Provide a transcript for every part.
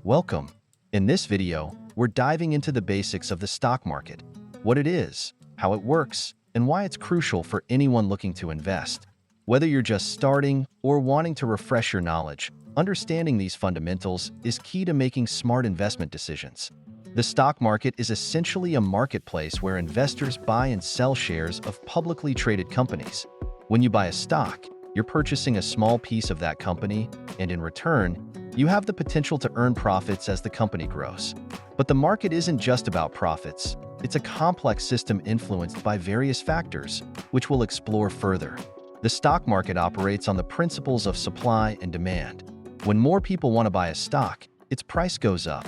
Welcome. In this video, we're diving into the basics of the stock market, what it is, how it works, and why it's crucial for anyone looking to invest. Whether you're just starting or wanting to refresh your knowledge, understanding these fundamentals is key to making smart investment decisions. The stock market is essentially a marketplace where investors buy and sell shares of publicly traded companies. When you buy a stock, you're purchasing a small piece of that company, and in return, you have the potential to earn profits as the company grows. But the market isn't just about profits. It's a complex system influenced by various factors, which we'll explore further. The stock market operates on the principles of supply and demand. When more people want to buy a stock, its price goes up.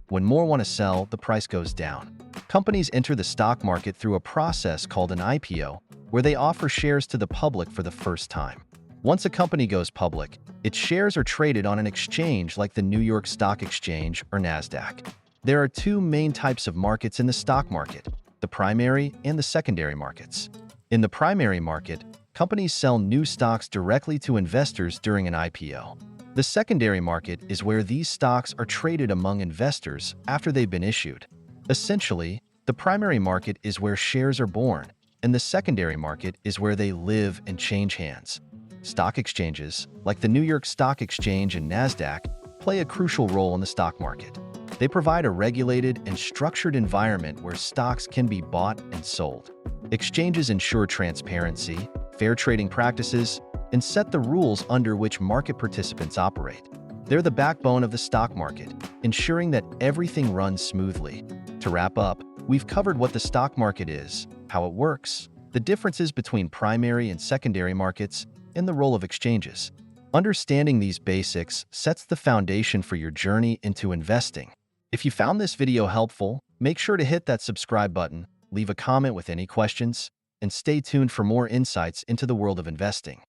When more want to sell, the price goes down. Companies enter the stock market through a process called an IPO, where they offer shares to the public for the first time. Once a company goes public, its shares are traded on an exchange like the New York Stock Exchange or NASDAQ. There are two main types of markets in the stock market, the primary and the secondary markets. In the primary market, companies sell new stocks directly to investors during an IPO. The secondary market is where these stocks are traded among investors after they've been issued. Essentially, the primary market is where shares are born, and the secondary market is where they live and change hands. Stock exchanges, like the New York Stock Exchange and NASDAQ, play a crucial role in the stock market. They provide a regulated and structured environment where stocks can be bought and sold. Exchanges ensure transparency, fair trading practices, and set the rules under which market participants operate. They're the backbone of the stock market, ensuring that everything runs smoothly. To wrap up, we've covered what the stock market is, how it works, the differences between primary and secondary markets, and the role of exchanges. Understanding these basics sets the foundation for your journey into investing. If you found this video helpful, make sure to hit that subscribe button, leave a comment with any questions, and stay tuned for more insights into the world of investing.